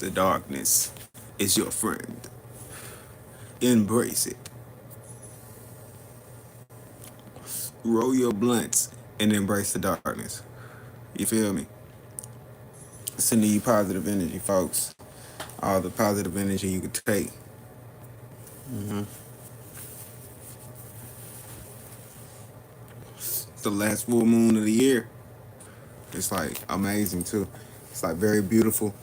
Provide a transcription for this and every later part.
The darkness is your friend. Embrace it. Roll your blunts and embrace the darkness. You feel me? Sending you positive energy, folks. All the positive energy you could take. It's the last full moon of the year. It's like amazing too. It's like very beautiful.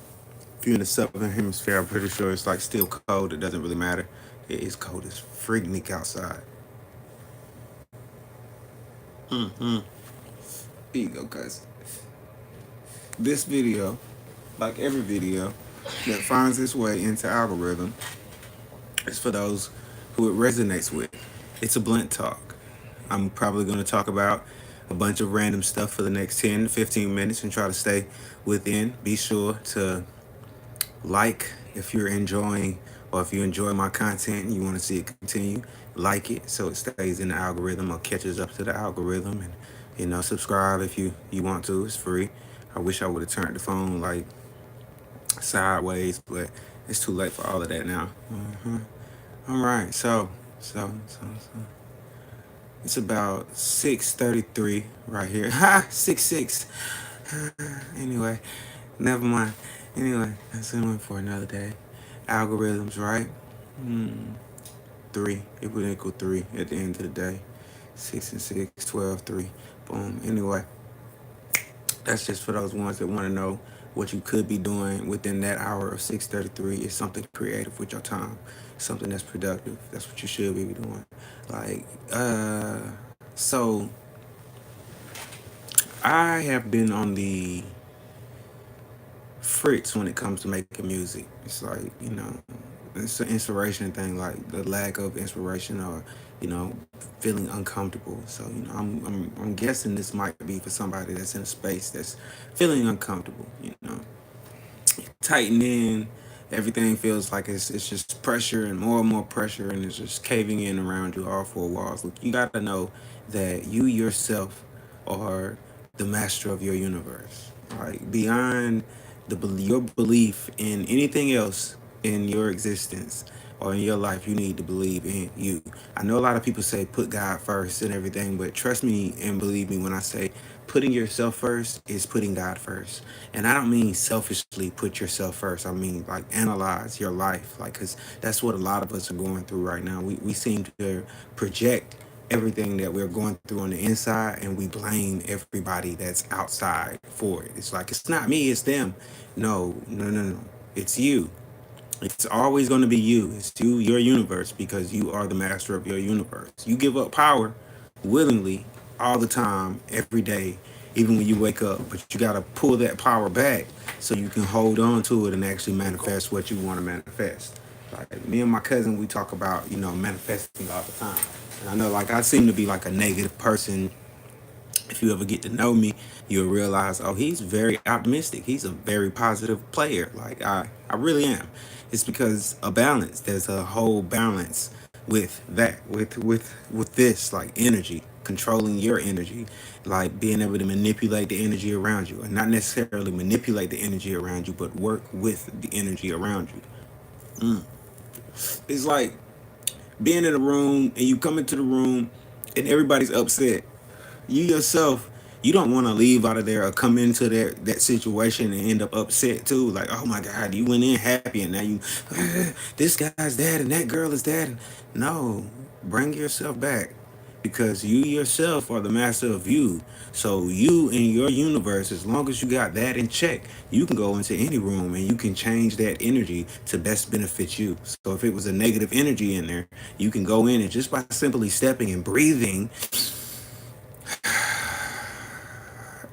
If you're in the southern hemisphere, I'm pretty sure it's like still cold. It doesn't really matter. It is cold as freaknik outside. Here you go, guys. This video, like every video that finds its way into algorithm, is for those who it resonates with. It's a blunt talk. I'm probably going to talk about a bunch of random stuff for the next 10 to 15 minutes and try to stay within. Be sure to like if you're enjoying, or if you enjoy my content and you want to see it continue, like it so it stays in the algorithm or catches up to the algorithm. And subscribe if you want to. It's free. I wish I would have turned the phone like sideways, but it's too late for all of that now. All right, so it's about 6:33 right here. Ha, 6:06. Anyway, never mind. Anyway, that's in one for another day. Algorithms, right? 3. It would equal 3 at the end of the day. 6 and 6, 12, 3. Boom. Anyway, that's just for those ones that want to know what you could be doing within that hour of 6:33 is something creative with your time, something that's productive. That's what you should be doing. Like, so I have been on the fritz when it comes to making music. It's like, it's an inspiration thing, like the lack of inspiration, or you know feeling uncomfortable. So I'm guessing this might be for somebody that's in a space that's feeling uncomfortable. Tighten in, everything feels like it's just pressure and more pressure, and it's just caving in around you, all four walls. Look, you got to know that you yourself are the master of your universe. Like, beyond your belief in anything else in your existence or in your life, you need to believe in you. I know a lot of people say put God first and everything, but trust me and believe me when I say putting yourself first is putting God first. And I don't mean selfishly put yourself first. I mean, like, analyze your life, like, because that's what a lot of us are going through right now. We seem to project everything that we're going through on the inside, and we blame everybody that's outside for it. It's like, it's not me, it's them. No, no, no, no. It's you. It's always going to be you. It's you, your universe, because you are the master of your universe. You give up power willingly all the time, every day, even when you wake up. But you got to pull that power back so you can hold on to it and actually manifest what you want to manifest. Like, me and my cousin, we talk about, manifesting all the time. And I know, like, I seem to be like a negative person. If you ever get to know me, you'll realize, oh, he's very optimistic. He's a very positive player. Like, I really am. It's because a balance. There's a whole balance with that, with this, like, energy, controlling your energy, like being able to manipulate the energy around you, and not necessarily manipulate the energy around you, but work with the energy around you. It's like being in a room and you come into the room and everybody's upset. You yourself, you don't want to leave out of there or come into that situation and end up upset too. Like, oh my God, you went in happy and now you, this guy's dead and that girl is dead. No, bring yourself back, because you yourself are the master of you. So you in your universe, as long as you got that in check, you can go into any room and you can change that energy to best benefit you. So if it was a negative energy in there, you can go in and just by simply stepping and breathing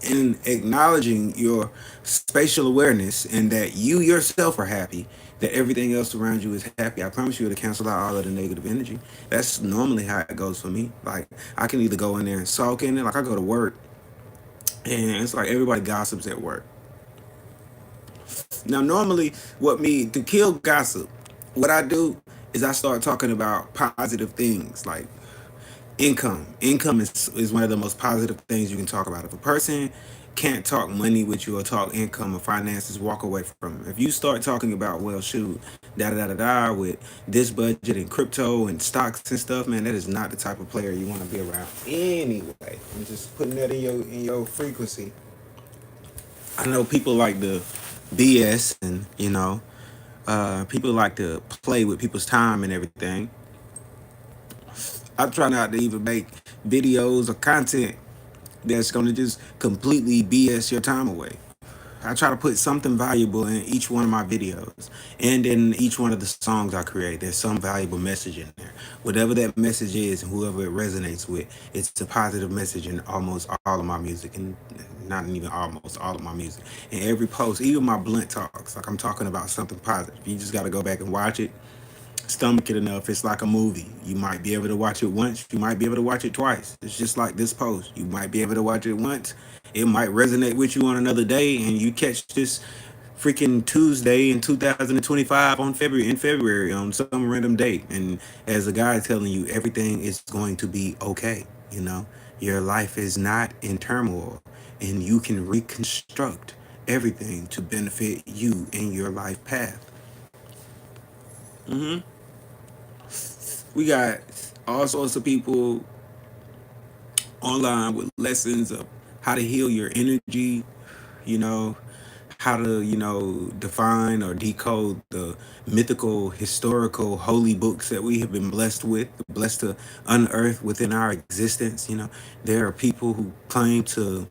and acknowledging your spatial awareness and that you yourself are happy, that everything else around you is happy, I promise you it'll cancel out all of the negative energy. That's normally how it goes for me. Like, I can either go in there and sulk in it, like I go to work and it's like everybody gossips at work. Now, normally, what me to kill gossip, what I do is I start talking about positive things, like income. Income is one of the most positive things you can talk about. If a person can't talk money with you or talk income or finances, walk away from it. If you start talking about, well, shoot, da da da da with this budget and crypto and stocks and stuff, man, that is not the type of player you want to be around. Anyway, I'm just putting that in your frequency. I know people like to BS and people like to play with people's time and everything. I try not to even make videos or content that's gonna just completely BS your time away. I try to put something valuable in each one of my videos and in each one of the songs I create. There's some valuable message in there. Whatever that message is and whoever it resonates with, it's a positive message in almost all of my music, and not even almost all of my music. In every post, even my blunt talks, like I'm talking about something positive. You just got to go back and watch it, stomach it enough. It's like a movie. You might be able to watch it once. You might be able to watch it twice. It's just like this post. You might be able to watch it once. It might resonate with you on another day, and you catch this freaking Tuesday in 2025 on February on some random date. And as a guy telling you, everything is going to be okay. You know, your life is not in turmoil, and you can reconstruct everything to benefit you in your life path. Hmm. We got all sorts of people online with lessons of how to heal your energy, you know, how to, define or decode the mythical, historical, holy books that we have been blessed to unearth within our existence. There are people who claim to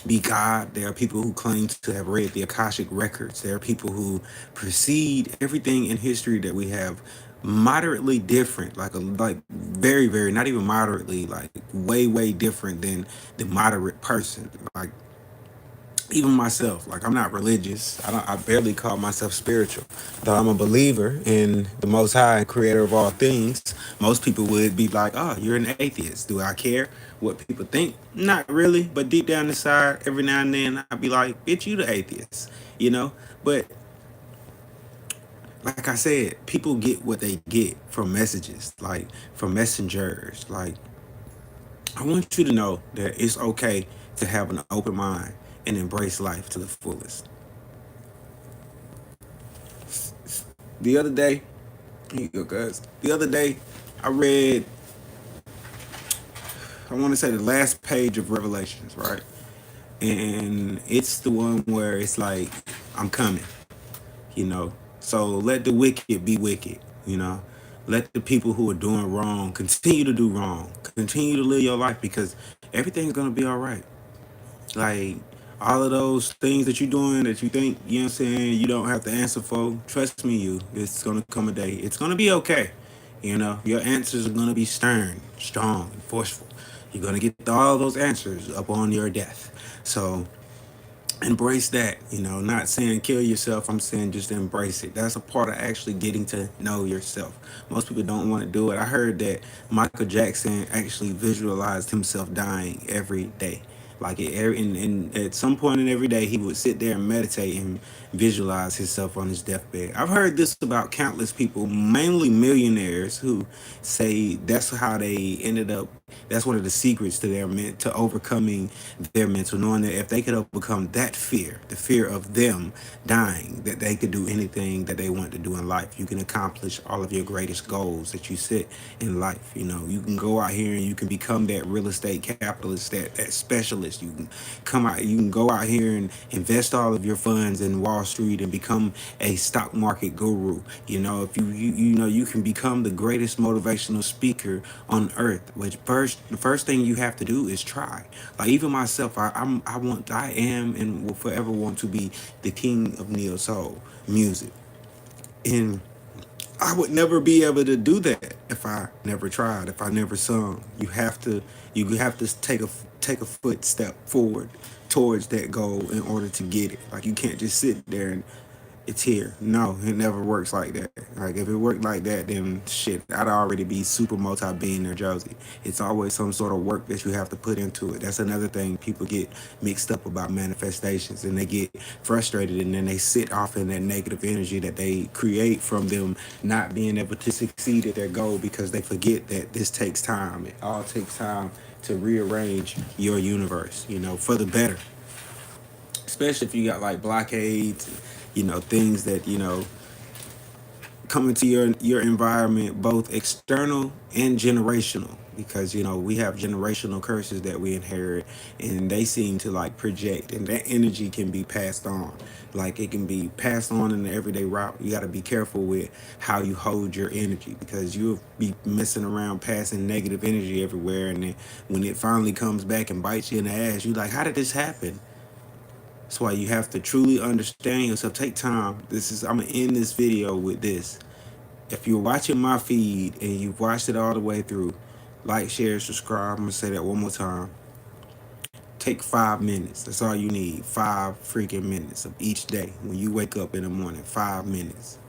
be God. There are people who claim to have read the Akashic records. There are people who precede everything in history that we have moderately different, like very, very, not even moderately, like way, way different than the moderate person. Like even myself, like I'm not religious. I barely call myself spiritual. Though I'm a believer in the Most High and Creator of all things, most people would be like, "Oh, you're an atheist." Do I care what people think? Not really. But deep down inside, every now and then, I'd be like, "Bitch, you the atheist," you know. But like I said, people get what they get from messages, like from messengers. Like I want you to know that it's okay to have an open mind and embrace life to the fullest. The other day, here you go, guys. The other day, I read, I want to say the last page of Revelations, right? And it's the one where it's like, I'm coming, you know? So let the wicked be wicked, you know? Let the people who are doing wrong continue to do wrong. Continue to live your life because everything's going to be all right. Like all of those things that you're doing that you think, you know what I'm saying, you don't have to answer for, trust me, it's gonna come a day. It's gonna be okay. Your answers are gonna be stern, strong, and forceful. You're gonna get all those answers upon your death. So embrace that, not saying kill yourself. I'm saying just embrace it. That's a part of actually getting to know yourself. Most people don't want to do it. I heard that Michael Jackson actually visualized himself dying every day. Like at some point in every day, he would sit there and meditate and visualize himself on his deathbed. I've heard this about countless people, mainly millionaires, who say that's how they ended up. That's one of the secrets to to overcoming their mental, knowing that if they could overcome that fear, the fear of them dying, that they could do anything that they want to do in life. You can accomplish all of your greatest goals that you set in life. You can go out here and you can become that real estate capitalist, that specialist. You can go out here and invest all of your funds in Wall Street and become a stock market guru. If you can become the greatest motivational speaker on earth. Which the first thing you have to do is try. Like even myself, I am and will forever want to be the king of neo soul music, and I would never be able to do that if I never tried, if I never sung. You have to take a footstep forward towards that goal in order to get it. Like you can't just sit there and it's here. No, it never works like that. Like if it worked like that, then shit, I'd already be super multi-billionaire Josie. It's always some sort of work that you have to put into it. That's another thing people get mixed up about manifestations, and they get frustrated, and then they sit off in that negative energy that they create from them not being able to succeed at their goal because they forget that this takes time. It all takes time to rearrange your universe, for the better. especially if you got like blockades, things that come into your environment, both external and generational, because we have generational curses that we inherit, and they seem to like project, and that energy can be passed on. Like it can be passed on in the everyday route. You got to be careful with how you hold your energy, because you'll be messing around passing negative energy everywhere, and then when it finally comes back and bites you in the ass, you like, how did this happen? That's why you have to truly understand yourself. Take time. I'm gonna end this video with this. If you're watching my feed and you've watched it all the way through, like, share, subscribe. I'm gonna say that one more time. Take 5 minutes. That's all you need. 5 freaking minutes of each day when you wake up in the morning. 5 minutes.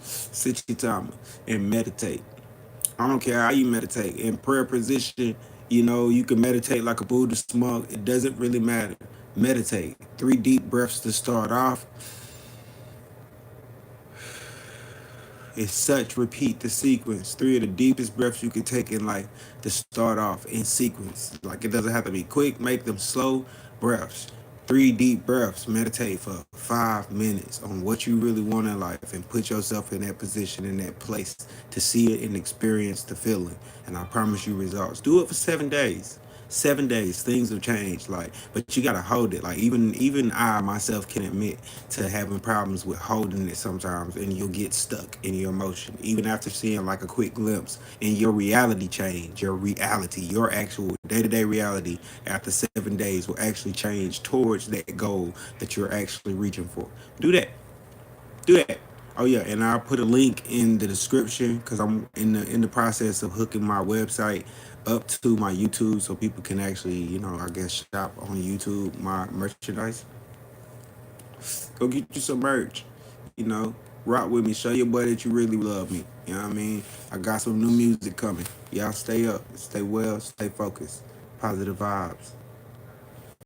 Sit your timer and meditate. I don't care how you meditate. In prayer position, you can meditate like a Buddhist monk. It doesn't really matter. Meditate. 3 deep breaths to start off. It's such, repeat the sequence. 3 of the deepest breaths you can take in life to start off in sequence. Like it doesn't have to be quick, make them slow breaths. 3 deep breaths. Meditate for 5 minutes on what you really want in life and put yourself in that position, in that place to see it and experience the feeling. And I promise you results. Do it for 7 days. 7 days, things have changed. Like, but you gotta hold it. Like even I myself can admit to having problems with holding it sometimes, and you'll get stuck in your emotion. Even after seeing like a quick glimpse in your reality change, your actual day-to-day reality after 7 days will actually change towards that goal that you're actually reaching for. Do that. Do that. Oh yeah, and I'll put a link in the description, because I'm in the process of hooking my website up to my YouTube, so people can actually, I guess, shop on YouTube my merchandise. Go get you some merch. You know, rock with me. Show your boy that you really love me. You know what I mean? I got some new music coming. Y'all stay up, stay well, stay focused. Positive vibes.